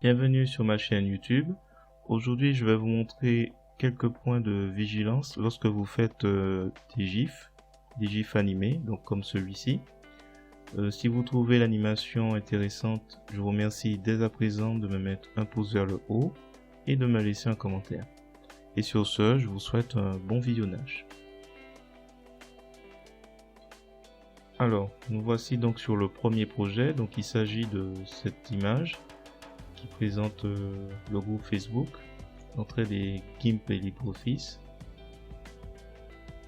Bienvenue sur ma chaîne YouTube. Aujourd'hui, je vais vous montrer quelques points de vigilance lorsque vous faites des GIFs animés, donc comme celui-ci. Si vous trouvez l'animation intéressante, je vous remercie dès à présent de me mettre un pouce vers le haut et de me laisser un commentaire. Et sur ce, je vous souhaite un bon visionnage. Alors, nous voici donc sur le premier projet. Donc il s'agit de cette image qui présente le groupe Facebook, l'entrée des GIMP et LibreOffice.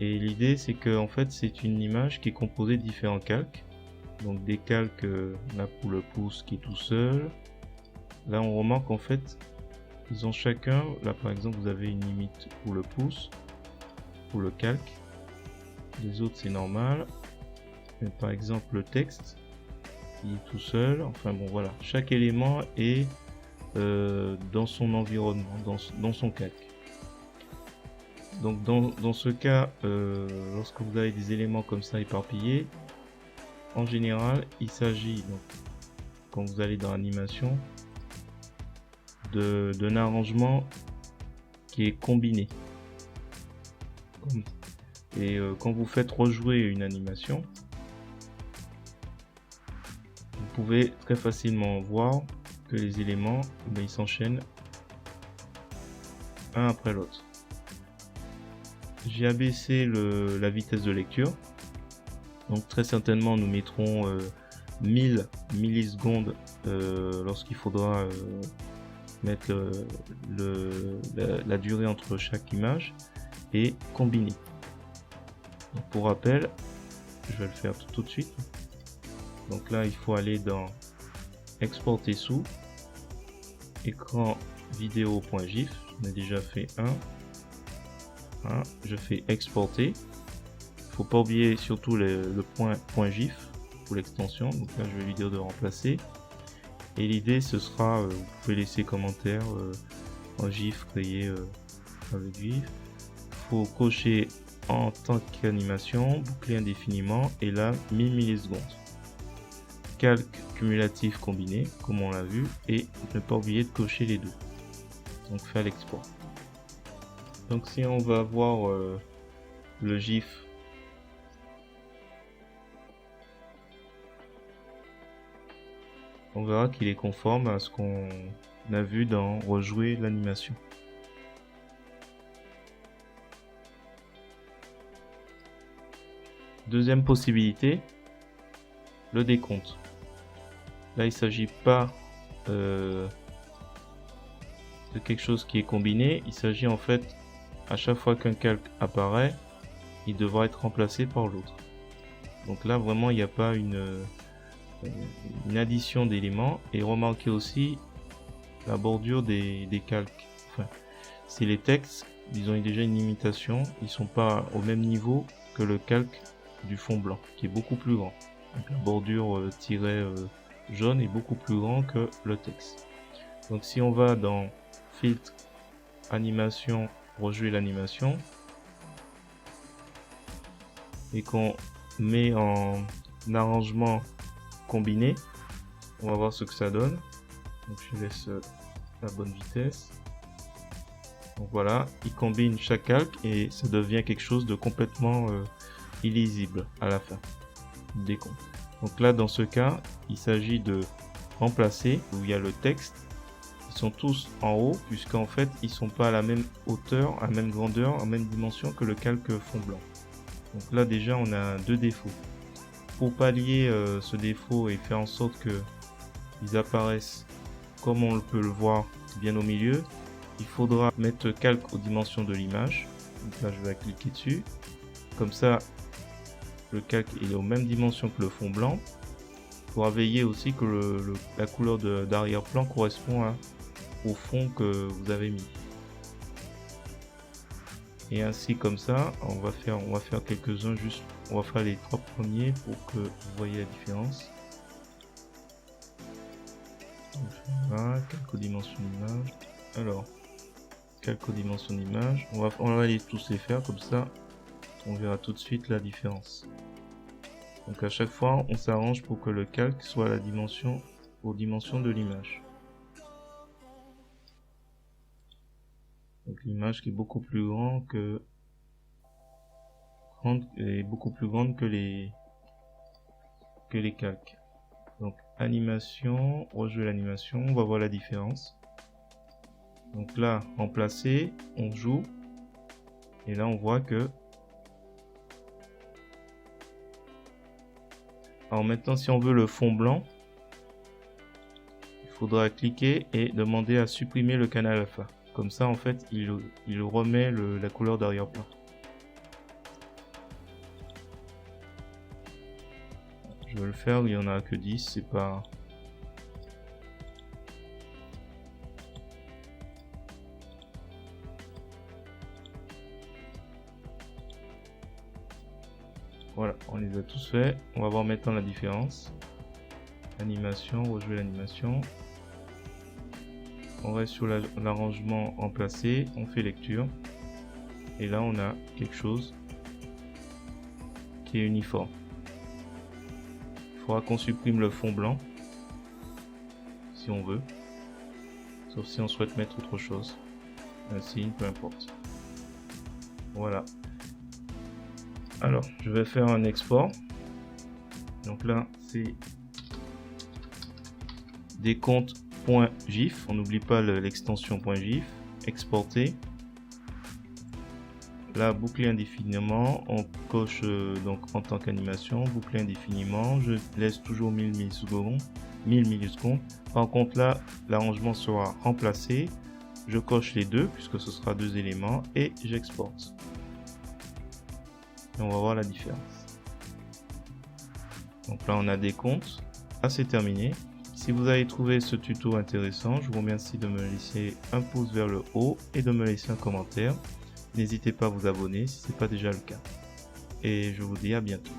Et l'idée c'est que en fait c'est une image qui est composée de différents calques. Donc des calques là pour le pouce qui est tout seul. Là on remarque en fait ils ont chacun, là par exemple vous avez une limite pour le pouce, pour le calque. Les autres c'est normal. Mais par exemple le texte il est tout seul. Enfin bon voilà, chaque élément est dans son environnement, dans son calque. Donc dans ce cas, lorsque vous avez des éléments comme ça éparpillés, en général il s'agit, donc quand vous allez dans l'animation, d'un arrangement qui est combiné. Et quand vous faites rejouer une animation, vous pouvez très facilement voir que les éléments ils s'enchaînent un après l'autre. J'ai abaissé la vitesse de lecture, donc très certainement nous mettrons 1000 millisecondes lorsqu'il faudra mettre la durée entre chaque image et combiner. Donc pour rappel, je vais le faire tout de suite. Donc là il faut aller dans exporter sous, écran vidéo.gif, j'en ai déjà fait un. Voilà, je fais exporter. Il faut pas oublier surtout le point .gif pour l'extension. Donc là je vais lui dire de remplacer. Et l'idée ce sera, vous pouvez laisser commentaire en GIF créé avec GIF. Il faut cocher en tant qu'animation, boucler indéfiniment et là 1000 millisecondes. Calque cumulatif combiné comme on l'a vu et ne pas oublier de cocher les deux. Donc faire l'export. Donc si on va voir le GIF, on verra qu'il est conforme à ce qu'on a vu dans rejouer l'animation. Deuxième possibilité, le décompte. Là il ne s'agit pas de quelque chose qui est combiné, il s'agit en fait à chaque fois qu'un calque apparaît, il devra être remplacé par l'autre. Donc là vraiment il n'y a pas une addition d'éléments. Et remarquez aussi la bordure des calques. Enfin, c'est les textes, ils ont déjà une limitation, ils sont pas au même niveau que le calque du fond blanc qui est beaucoup plus grand. Donc la bordure jaune est beaucoup plus grand que le texte. Donc si on va dans filtre, animation, rejouer l'animation et qu'on met en arrangement combiné, on va voir ce que ça donne. Donc je laisse la bonne vitesse. Donc voilà, il combine chaque calque et ça devient quelque chose de complètement illisible à la fin. Décompte. Donc là dans ce cas, il s'agit de remplacer où il y a le texte. Ils sont tous en haut puisqu'en fait ils sont pas à la même hauteur, à la même grandeur, à la même dimension que le calque fond blanc. Donc là déjà on a deux défauts. Pour pallier ce défaut et faire en sorte que ils apparaissent comme on peut le voir bien au milieu, il faudra mettre calque aux dimensions de l'image. Donc là je vais cliquer dessus. Comme ça le calque est aux mêmes dimensions que le fond blanc. Il faudra veiller aussi que la couleur d'arrière-plan correspond au fond que vous avez mis. Et ainsi comme ça, on va faire quelques-uns juste, on va faire les trois premiers pour que vous voyez la différence. Voilà, calque aux dimensions d'image. Alors, calque aux dimensions d'image, on va aller tous les faire comme ça, on verra tout de suite la différence. Donc à chaque fois, on s'arrange pour que le calque soit à la dimension, aux dimensions de l'image. image qui est beaucoup plus grande que les calques. Donc animation, rejouer l'animation, on va voir la différence. Donc là, remplacer, on joue, et là on voit que. Alors maintenant, si on veut le fond blanc, il faudra cliquer et demander à supprimer le canal alpha. Comme ça, en fait, il remet la couleur d'arrière-plan. Je vais le faire, il n'y en a que 10, c'est pas... Voilà, on les a tous faits. On va voir maintenant la différence. Animation, rejouer l'animation. On reste sur l'arrangement remplacé, on fait lecture. Et là, on a quelque chose qui est uniforme. Il faudra qu'on supprime le fond blanc, si on veut. Sauf si on souhaite mettre autre chose. Un signe, peu importe. Voilà. Alors, je vais faire un export. Donc là, c'est décompte.gif. On n'oublie pas l'extension .gif. Exporter. Là, boucler indéfiniment. On coche donc en tant qu'animation, boucler indéfiniment. Je laisse toujours 1000 millisecondes. Par contre, là, l'arrangement sera remplacé. Je coche les deux puisque ce sera deux éléments et j'exporte. Et on va voir la différence. Donc là, on a des comptes. Là, c'est terminé. Si vous avez trouvé ce tuto intéressant, je vous remercie de me laisser un pouce vers le haut et de me laisser un commentaire. N'hésitez pas à vous abonner si ce n'est pas déjà le cas. Et je vous dis à bientôt.